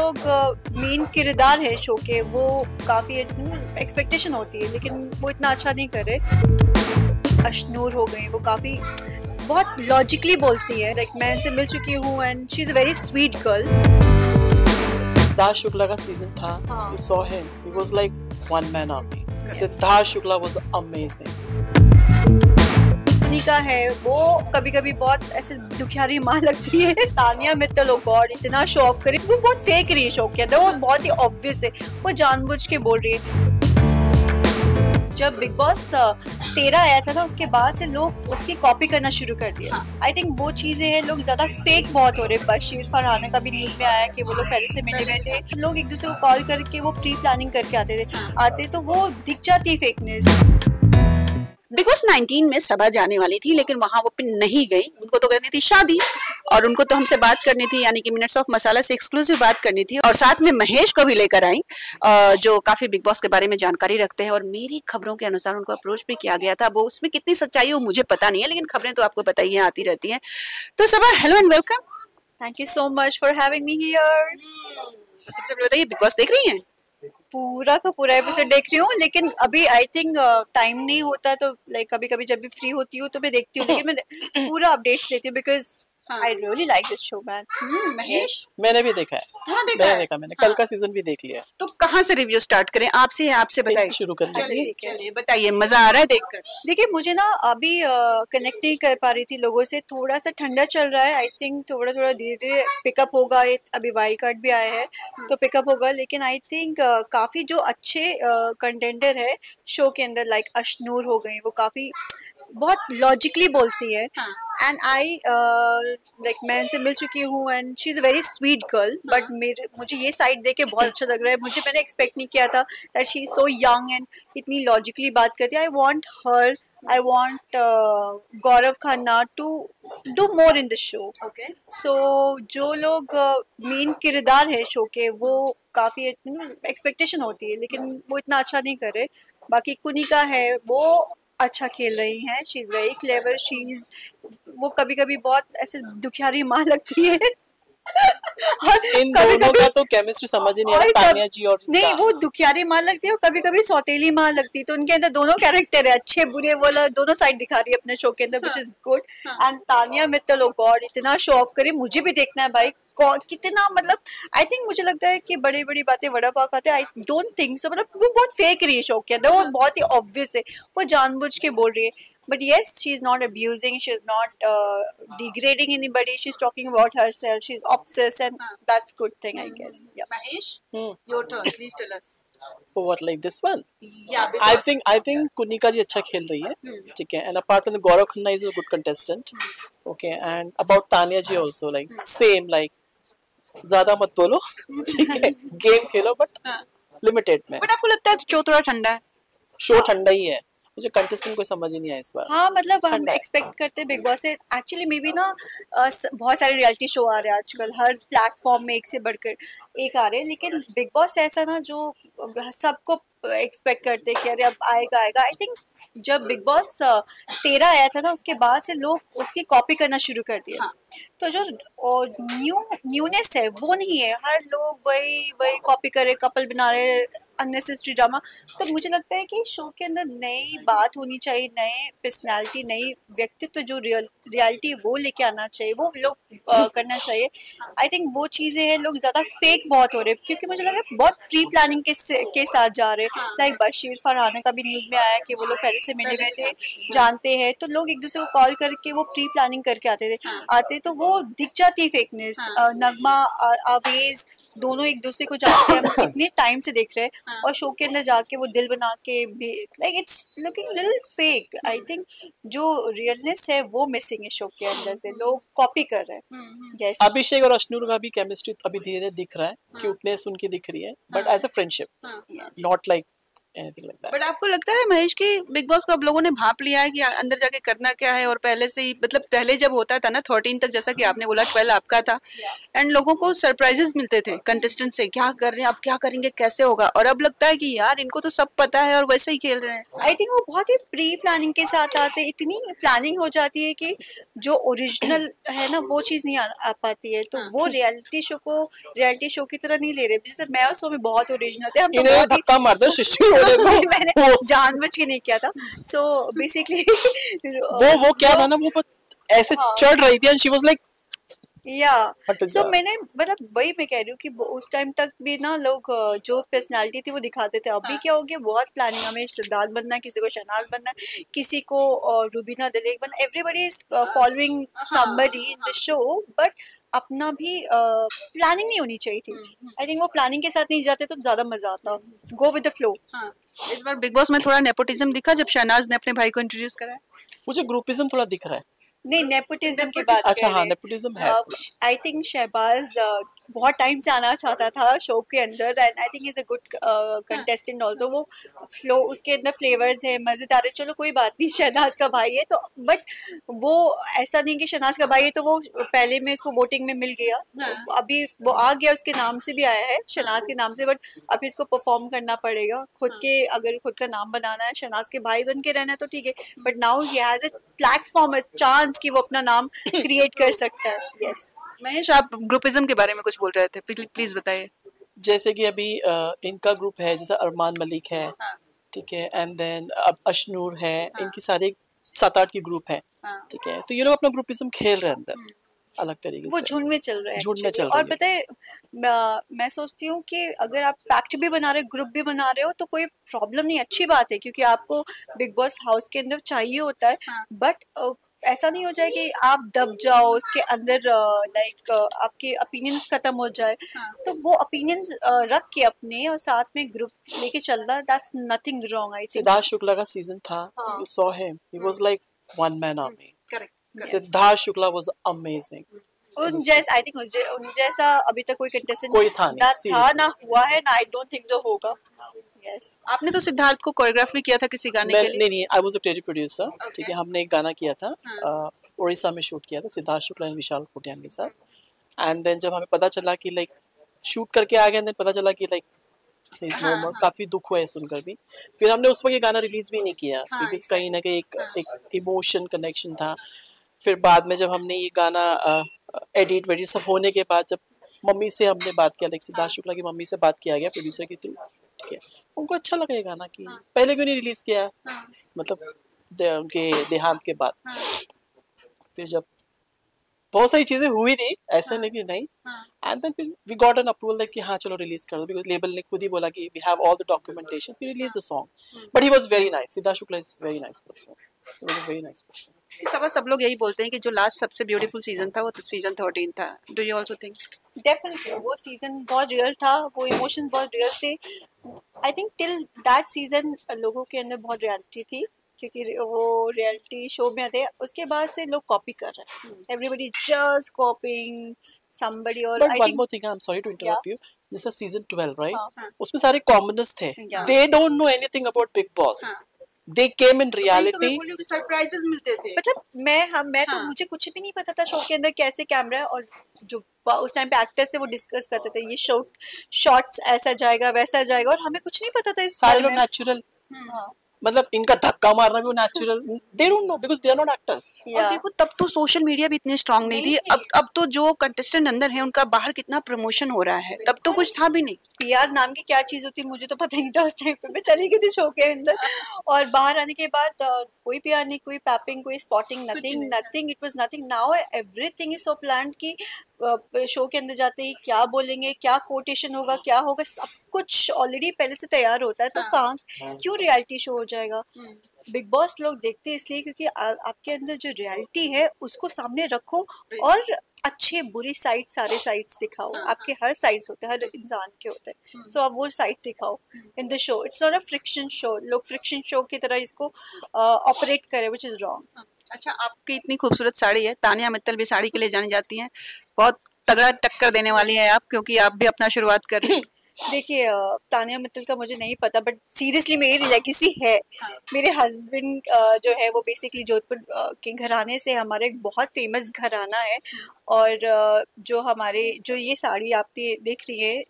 लोग मेन किरदार है शो के वो काफ़ी एक्सपेक्टेशन होती है लेकिन वो इतना अच्छा नहीं कर रहे। अशनूर हो गई, वो काफ़ी बहुत लॉजिकली बोलती है। लाइक मैं इनसे मिल चुकी हूँ and she is a very sweet girl. Siddharth Shukla का सीजन था, you saw him, he was like one man army. Siddharth Shukla was amazing. का है वो कभी कभी बहुत ऐसे दुखियारी माँ लगती है। तानिया मित्तल, ओ गॉड, इतना शो ऑफ करे, वो बहुत फेक रही है शो के अंदर, वो बहुत ही ऑब्वियस है, वो जानबूझ के बोल रही है। जब बिग बॉस 13 आया था ना, उसके बाद से लोग उसकी कॉपी करना शुरू कर दिया। आई थिंक वो चीजें हैं, लोग ज्यादा फेक बहुत हो रहे। बशीर फरहाना का भी न्यूज में आया कि वो लोग पहले से मिले हुए थे, लोग एक दूसरे को कॉल करके वो प्री प्लानिंग करके आते तो वो दिख जाती फेकनेस। बिग बॉस 19 में सभा जाने वाली थी लेकिन वहां वो पिन नहीं गई। उनको तो करनी थी शादी और उनको तो हमसे बात करनी थी, यानी कि मिनट्स ऑफ मसाला से एक्सक्लूसिव बात करनी थी। और साथ में महेश को भी लेकर आई जो काफी बिग बॉस के बारे में जानकारी रखते हैं। और मेरी खबरों के अनुसार उनको अप्रोच भी किया गया था। वो उसमें कितनी सच्चाई हो मुझे पता नहीं है, लेकिन खबरें तो आपको पता ही है, आती रहती हैं। तो सभा, hello and welcome. Thank you so much for having me here. सबसे पहले बताइए, बिग बॉस देख रही हैं? पूरा का पूरा एपिसोड देख रही हूँ, लेकिन अभी आई थिंक टाइम नहीं होता, तो लाइक कभी कभी जब भी फ्री होती हूँ तो मैं देखती हूँ, लेकिन मैं पूरा अपडेट्स लेती हूँ because I really like this show man. Mahesh, मैंने भी देखा है। मैंने कल का सीजन भी देख लिया। तो कहाँ से रिव्यू स्टार्ट करें? आपसे बताइए, शुरू कर लीजिए। चलिए बताइए, मजा आ रहा है देखकर? देखिए, मुझे ना अभी कनेक्ट नहीं कर पा रही थी लोगों से, थोड़ा सा ठंडा चल रहा है। आई थिंक थोड़ा थोड़ा धीरे धीरे पिकअप होगा। अभी वाइल्ड कार्ड भी आया है तो पिकअप होगा, लेकिन आई थिंक काफी जो अच्छे कंटेंडर है शो के अंदर, लाइक अशनूर हो गई, वो काफी बहुत लॉजिकली बोलती है। एंड आई लाइक मैं इनसे मिल चुकी हूँ and she is a very sweet girl, but मुझे ये साइड देख के बहुत अच्छा लग रहा है। मैंने एक्सपेक्ट नहीं किया था that she is so young and इतनी लॉजिकली बात करती है। I want Gaurav Khanna to do more in the show. So जो लोग मेन किरदार है शो के वो काफ़ी एक्सपेक्टेशन होती है, लेकिन वो इतना अच्छा नहीं कर रहे। बाकी कुनिका है, वो अच्छा खेल रही हैं, शी इज़ वेरी क्लेवर, वो कभी कभी बहुत ऐसे दुखियारी माँ लगती है। और इन दोनों का तो केमिस्ट्री समझ ही नहीं आ रहा, तानिया जी और नहीं, वो दुखियारी माँ लगती है और कभी कभी सौतेली माँ लगती है, तो उनके अंदर दोनों कैरेक्टर है, अच्छे बुरे वाला दोनों साइड दिखा रही है अपने शो के अंदर, which is good. And Tania Mittal, oh God, इतना शो ऑफ करी, मुझे भी देखना है भाई। कौन कितना, मतलब आई थिंक मुझे लगता है कि बड़ी बड़ी बातें वड़ा पाव खाते हैं, आई डोंट थिंक सो। मतलब वो बहुत फेक रही है शो के अंदर, वो बहुत ही ऑब्वियस है, वो जानबूझ के बोल रही है। But yes, she's not abusing, she's not degrading anybody, she's talking about herself, she's obsessed, and that's good thing, I guess. Yeah. Mahesh, your turn. Please tell us. For what, like this one? Yeah, because I think Kunika जी अच्छा खेल रही है, ठीक है। And apart from the Gaurav Khanna is a good contestant, okay. And about Tanya ji also, like same, like ज़्यादा मत बोलो, ठीक है। गेम खेलो बट लिमिटेड में। बट आपको लगता है शो थोड़ा ठंडा है? शो ठंडा ही है, मुझे कंटेस्टेंट कोई समझ ही नहीं आया इस बार। हाँ, मतलब हम एक्सपेक्ट करते हैं बिग बॉस से। एक्चुअली मे बी ना बहुत सारे रियलिटी शो आ रहे हैं आजकल, हर प्लेटफॉर्म में एक से बढ़कर एक आ रहे हैं, लेकिन बिग बॉस ऐसा ना जो सबको एक्सपेक्ट करते हैं कि अरे अब आएगा। आई थिंक जब बिग बॉस 13 आया था ना, उसके बाद से लोग उसकी कॉपी करना शुरू कर दिया। तो जो न्यूनेस है वो नहीं है, हर लोग वही कॉपी कर रहे, कपल बना रहे, अननेसेसरी ड्रामा। तो मुझे लगता है कि शो के अंदर नई बात होनी चाहिए, नए पर्सनालिटी, नई व्यक्तित्व, जो रियलिटी वो लेके आना चाहिए, वो लोग करना चाहिए। आई थिंक वो चीज़ें हैं, लोग ज़्यादा फेक बहुत हो रहे हैं, क्योंकि मुझे लग रहा है बहुत प्री प्लानिंग के साथ जा रहे हैं। लाइक बशीर फरहाना का भी न्यूज़ में आया कि वो लोग पहले से मिले हुए थे, जानते हैं, तो लोग एक दूसरे को कॉल करके वो प्री प्लानिंग करके आते तो वो दिख जाती फेकनेस। नगमा आवेज दोनों एक दूसरे को जानते हैं, हम इतने टाइम से देख रहे हैं, और शो के अंदर जाके वो दिल बना के भी, like it's looking little fake. I think जो रियलनेस है वो मिसिंग है शो के अंदर से, लोग कॉपी कर रहे हैं। yes. अभिषेक और अशनूर का भी केमिस्ट्री अभी धीरे धीरे दिख रहा है, क्यूटनेस उनकी दिख रही है, but as a friendship, not like anything like that. बट आपको लगता है महेश कि बिग बॉस को अब लोगों ने भांप लिया है कि अंदर जाके करना क्या है, और पहले से ही मतलब पहले जब होता था ना 13 तक, जैसा कि आपने बोला 12 आपका था, एंड लोगों को सरप्राइजेस मिलते थे कंटेस्टेंट से, क्या कर रहे हैं अब, क्या करेंगे, कैसे होगा, और अब लगता है कि यार इनको तो सब पता है और वैसे ही खेल रहे हैं। आई थिंक वो बहुत ही प्री प्लानिंग के साथ आते, इतनी प्लानिंग हो जाती है कि जो ओरिजिनल है ना वो चीज़ नहीं आ पाती है, तो वो रियलिटी शो को रियलिटी शो की तरह नहीं ले रहे। जैसे मैं और सो में बहुत ओरिजिनल थे हम, तो इन्हें बहुत ही धक्का मार दो शिशु होने को। मैंने जानबूझ के नहीं किया था। सो बेसिकली वो क्या था ना, वो ऐसे चढ़ रही थी एंड शी वाज लाइक या हट सो जा। मैंने मतलब वही मैं कह रही हूँ कि उस टाइम तक भी ना लोग जो पर्सनालिटी थी वो दिखाते थे। अभी क्या हो गया, बहुत प्लानिंग, हमें सिद्धार्थ बनना है, किसी को शहनाज बनना है, किसी को रूबीना दिलेक बनना, everybody is following somebody in the show, but अपना भी प्लानिंग नहीं होनी चाहिए थी। आई थिंक वो प्लानिंग के साथ नहीं जाते तो ज्यादा मजा आता, गो विद द फ्लो। इस बार बिग बॉस में थोड़ा नेपोटिज्म दिखा जब शहनाज ने अपने भाई को इंट्रोड्यूस कराया। मुझे ग्रुपिज्म थोड़ा दिख रहा है। नहीं, नेपोटिज्म की बात अच्छा कर हाँ, रहे नेपोटिज्म है। आई थिंक शहबाज बहुत टाइम से आना चाहता था शो के अंदर, and I think is a good contestant also. वो फ्लो उसके अंदर फ्लेवर्स है, मजेदार है, चलो कोई बात नहीं, शहनाज का भाई है तो, बट वो ऐसा नहीं कि शहनाज का भाई है तो वो पहले में इसको वोटिंग में मिल गया। अभी वो आ गया, उसके नाम से भी आया है, शहनाज के नाम से, बट अभी इसको परफॉर्म करना पड़ेगा खुद के, अगर खुद का नाम बनाना है, शहनाज के भाई बन के रहना है तो ठीक है, but now he has a platform, chance कि वो अपना नाम क्रिएट कर सकता है। यस महेश, आप ग्रुपिज्म के बारे में कुछ बोल रहे थे, प्लीज बताइए। जैसे कि अभी इनका ग्रुप है, जैसे अरमान मलिक है, ठीक है, एंड देन अब अशनूर है, इनकी सारे 7-8 की ग्रुप है, ठीक है, तो ये लोग अपना ग्रुपिज्म खेल रहे हैं अंदर अलग तरीके वो से, झुंड में चल रहा है झुंड में actually। चल और रही है। पता है मैं सोचती हूँ कि अगर आप पैक्ट भी बना रहे हो, ग्रुप भी बना रहे हो, तो कोई प्रॉब्लम नहीं, अच्छी बात है, क्योंकि आपको बिग बॉस हाउस के अंदर चाहिए होता है, बट ऐसा नहीं हो जाए कि आप दब जाओ उसके अंदर, लाइक आपके ओपिनियंस खत्म हो जाए। तो वो ओपिनियंस रख के अपने और साथ में ग्रुप लेके चलना, that's nothing wrong. I think Siddharth Shukla का सीजन था, you saw him, he was like one man army. Siddharth Shukla was amazing. उन जैसा आई थिंक उन जैसा अभी तक कोई कंटेस्टेंट कोई था नहीं, ना seriously। ना हुआ है ना, आई डोंट थिंक सो होगा। यस आपने तो सिद्धार्थ को कोरियोग्राफ भी किया था किसी गाने के लिए। नहीं, I was a credit producer, ठीक है, हमने एक गाना किया था, उड़ीसा में शूट किया था सिद्धार्थ शुक्ला और विशाल कोटियान के साथ, एंड देन जब हमें पता चला कि लाइक शूट करके आ गए, देन पता चला कि लाइक इज नो मोर, काफी दुख हुआ है सुनकर भी। फिर हमने उस वक्त ये गाना रिलीज भी नहीं किया, बिकॉज कहीं ना कहीं एक इमोशन कनेक्शन था। फिर बाद में जब हमने ये गाना एडिट वेडिट सब होने के बाद, जब मम्मी से हमने बात किया, लाइक सिद्धार्थ शुक्ला की मम्मी से बात किया गया प्रोड्यूसर के थ्रू, ठीक है, उनको अच्छा लगा ये गाना कि पहले क्यों नहीं रिलीज किया, मतलब उनके देहांत के बाद। फिर जब बहुत सारी चीजें हुई थी, ऐसा नहीं कि नहीं, एंड देन फिर we got an approval that कि हाँ चलो रिलीज कर दो, बिकॉज लेबल ने खुद ही बोला कि we have all the documentation, we release the song. But he was very nice, Siddharth Shukla is very nice person, he was a very nice person. सब लोग यही बोलते हैं कि जो लास्ट सबसे ब्यूटीफुल सीजन था वो तो सीजन 13 था। Do you also think? Definitely वो सीजन बहुत रियल था, वो इमोशंस बहुत रियल थे। I think till that season लोगों के अंदर बहुत रियलिटी थी, क्योंकि वो रियलिटी शो में थे। उसके बाद से लोग कॉपी कर रहे हैं, एवरीबॉडी जस्ट कॉपिंग समबडी। और but I one think more thing, I am sorry to interrupt you, जैसे सीजन 12 राइट, हाँ। उसमें सारे कॉमनर्स थे, Yeah. They don't know anything about Bigg Boss, they came in reality. Surprises मिलते थे। मतलब मैं तो मुझे कुछ भी नहीं पता था शो के अंदर कैसे कैमरा है, और जो उस टाइम पे एक्टर्स थे वो डिस्कस करते थे, ये शॉट्स ऐसा जाएगा वैसा जाएगा, और हमें कुछ नहीं पता था इस सारे बारे लोग में। नेचुरल, मतलब इनका धक्का मारना भी natural, they don't know because they are not actors. और देखो तब तो सोशल मीडिया भी इतनी स्ट्रांग नहीं थी। अब तो जो कंटेस्टेंट अंदर है उनका बाहर कितना प्रमोशन हो रहा है, तब तो कुछ था भी नहीं। पीआर नाम की क्या चीज होती है मुझे तो पता ही नहीं था उस टाइम पे। मैं चली गई थी शो के अंदर, और बाहर आने के बाद कोई पीआर नहीं, कोई पैपिंग, कोई spotting, nothing, it was nothing. Now everything is so planned कि शो के अंदर जाते ही क्या बोलेंगे, क्या कोटेशन होगा, क्या होगा, सब कुछ ऑलरेडी पहले से तैयार होता है। तो कहाँ क्यों रियलिटी शो हो जाएगा? बिग बॉस लोग देखते हैं इसलिए क्योंकि आपके अंदर जो रियलिटी है उसको सामने रखो, और अच्छे बुरी साइड सारे साइड्स दिखाओ। आपके हर साइड्स होते हैं, हर इंसान के होते हैं, सो आप वो साइड दिखाओ इन the show. It's not a friction show, लोग फ्रिक्शन शो की तरह इसको ऑपरेट करें, व्हिच इज रॉन्ग। अच्छा, आपकी इतनी खूबसूरत साड़ी है, तानिया मित्तल भी साड़ी के लिए जानी जाती हैं, बहुत तगड़ा टक्कर देने वाली हैं आप, क्योंकि आप भी अपना शुरुआत कर रही हैं। देखिए तानिया मित्तल का मुझे नहीं पता, बट सीरियसली मेरी लेगेसी है। मेरे हस्बैंड जो है वो बेसिकली जोधपुर के घराने से, हमारे एक बहुत फेमस घराना है। और जो ये साड़ी आप देख रही है,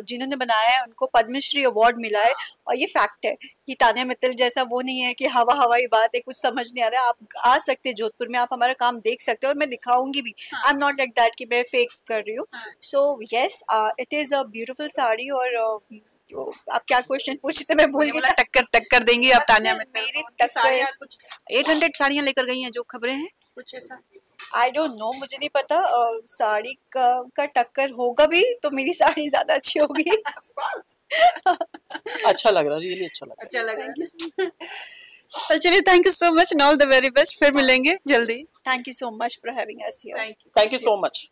जिन्होंने बनाया है उनको पद्मश्री अवार्ड मिला है। और ये फैक्ट है कि तानिया मित्तल जैसा वो नहीं है कि हवाई बात है, कुछ समझ नहीं आ रहा है। आप आ सकते हैं जोधपुर में, आप हमारा काम देख सकते हो और मैं दिखाऊंगी भी। I am not like that कि मैं फेक कर रही हूँ। So yes, it is a beautiful sari. और आप क्या क्वेश्चन पूछते मैं भूल गई। टक्कर देंगी आप तानिया मित्तल मेरी को? उनकी साड़ियाँ टक्कर कुछ 800 साड़ियाँ लेकर गई हैं जो खबरें हैं, कुछ ऐसा। आई डोंट नो, मुझे नहीं पता। साड़ी का टक्कर होगा भी तो मेरी साड़ी ज्यादा अच्छी होगी। अच्छा लग रहा है, रियली अच्छा लग रहा अच्छा लग रहा है। तो चलिए, thank you so much and all the very best. फिर मिलेंगे जल्दी। Thank you so much for having us here. Thank you. है। Thank you so much.